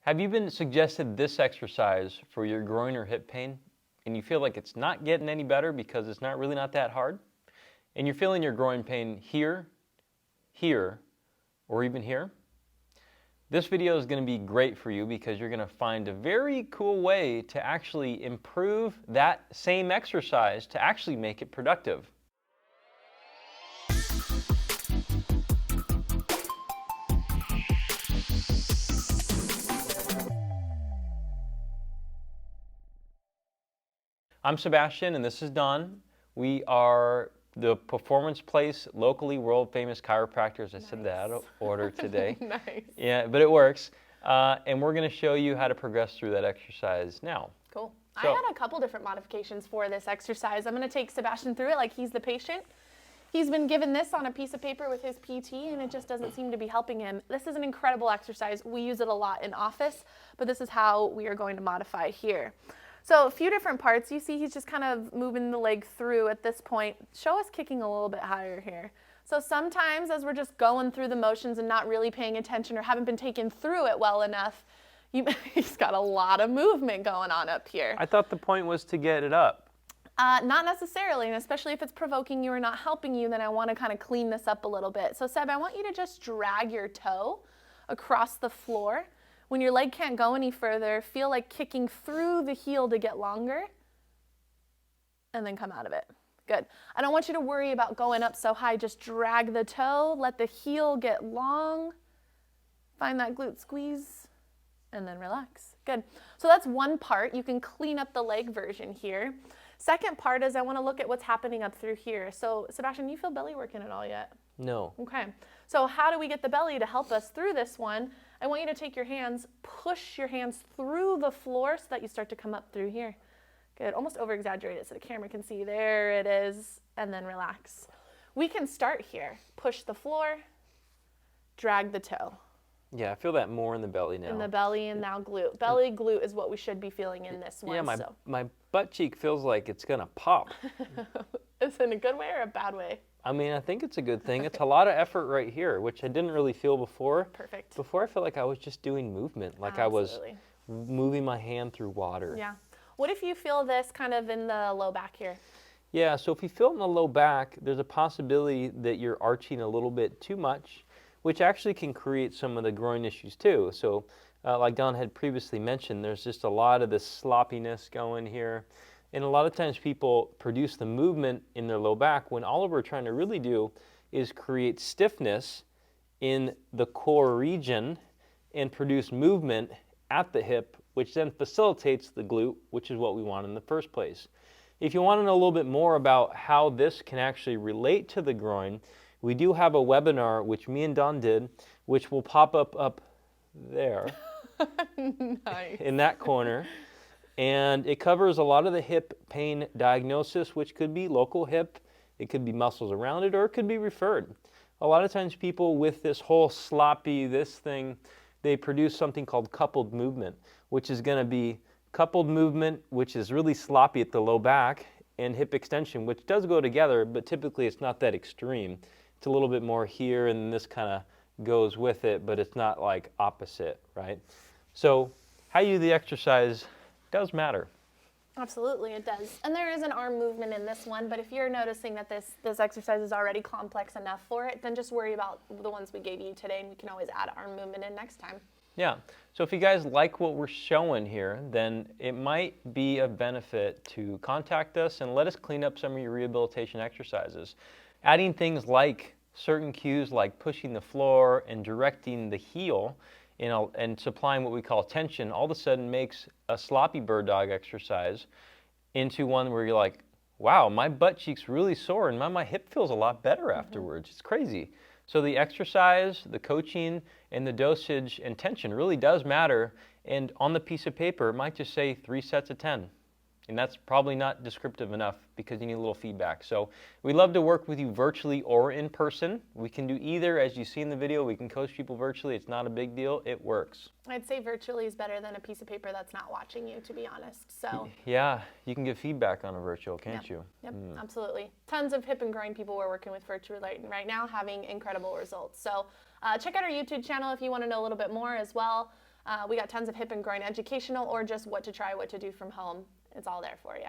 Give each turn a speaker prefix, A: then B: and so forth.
A: Have you been suggested this exercise for your groin or hip pain and you feel like it's not getting any better because it's not that hard? And you're feeling your groin pain here, here, or even here? This video is going to be great for you because you're going to find a very cool way to actually improve that same exercise to actually make it productive. I'm Sebastian and this is Don. We are the performance place, locally world famous chiropractors. I said that out of order today.
B: Nice.
A: Yeah, but it works. And we're going to show you how to progress through that exercise now.
B: Cool.
A: So,
B: I had a couple different modifications for this exercise. I'm going to take Sebastian through it like he's the patient. He's been given this on a piece of paper with his PT and it just doesn't seem to be helping him. This is an incredible exercise. We use it a lot in office, but this is how we are going to modify here. So a few different parts. You see he's just kind of moving the leg through at this point. Show us kicking a little bit higher here. So sometimes as we're just going through the motions and not really paying attention or haven't been taken through it well enough, he's got a lot of movement going on up here.
A: I thought the point was to get it up.
B: Not necessarily, and especially if it's provoking you or not helping you, then I want to kind of clean this up a little bit. So Seb, I want you to just drag your toe across the floor. When your leg can't go any further, feel like kicking through the heel to get longer, and then come out of it. Good. I don't want you to worry about going up so high. Just drag the toe, let the heel get long, find that glute squeeze, and then relax. Good. So that's one part. You can clean up the leg version here. Second part is I want to look at what's happening up through here. So Sebastian, you feel belly working at all yet?
A: No.
B: Okay. So how do we get the belly to help us through this one? I want you to take your hands, push your hands through the floor so that you start to come up through here. Good. Almost over-exaggerate it so the camera can see. There it is. And then relax. We can start here. Push the floor, drag the toe.
A: Yeah, I feel that more in the belly now.
B: In the belly and now glute. Belly, glute is what we should be feeling in this one.
A: Yeah, my butt cheek feels like it's going to pop.
B: Is it in a good way or a bad way?
A: I mean, I think it's a good thing. It's a lot of effort right here, which I didn't really feel before.
B: Perfect.
A: Before, I felt like I was just doing movement, like
B: Absolutely.
A: I was moving my hand through water.
B: Yeah. What if you feel this kind of in the low back here?
A: Yeah, so if you feel it in the low back, there's a possibility that you're arching a little bit too much, which actually can create some of the groin issues too. So like Don had previously mentioned, there's just a lot of this sloppiness going here. And a lot of times people produce the movement in their low back when all we're trying to really do is create stiffness in the core region and produce movement at the hip, which then facilitates the glute, which is what we want in the first place. If you want to know a little bit more about how this can actually relate to the groin, we do have a webinar, which me and Don did, which will pop up there.
B: Nice.
A: In that corner. And it covers a lot of the hip pain diagnosis, which could be local hip, it could be muscles around it, or it could be referred. A lot of times people with this whole sloppy, this thing, they produce something called coupled movement, which is going to be coupled movement, which is really sloppy at the low back, and hip extension, which does go together, but typically it's not that extreme. It's a little bit more here, and this kind of goes with it, but it's not like opposite, right? So how you do the exercise does matter.
B: Absolutely, it does. And there is an arm movement in this one, but if you're noticing that this exercise is already complex enough for it, then just worry about the ones we gave you today, and we can always add arm movement in next time.
A: Yeah, so if you guys like what we're showing here, then it might be of benefit to contact us and let us clean up some of your rehabilitation exercises. Adding things like certain cues like pushing the floor and directing the heel and supplying what we call tension all of a sudden makes a sloppy bird dog exercise into one where you're like, wow, my butt cheek's really sore and my hip feels a lot better afterwards. It's crazy. So the exercise, the coaching, and the dosage and tension really does matter. And on the piece of paper, it might just say 3 sets of 10. And that's probably not descriptive enough because you need a little feedback. So we love to work with you virtually or in person. We can do either. As you see in the video, we can coach people virtually. It's not a big deal. It works.
B: I'd say virtually is better than a piece of paper that's not watching you, to be honest. So
A: yeah, you can give feedback on a virtual, can't you?
B: Yep, absolutely. Tons of hip and groin people we're working with virtually right now having incredible results. So check out our YouTube channel if you want to know a little bit more as well. We got tons of hip and groin educational, or just what to try, what to do from home. It's all there for you.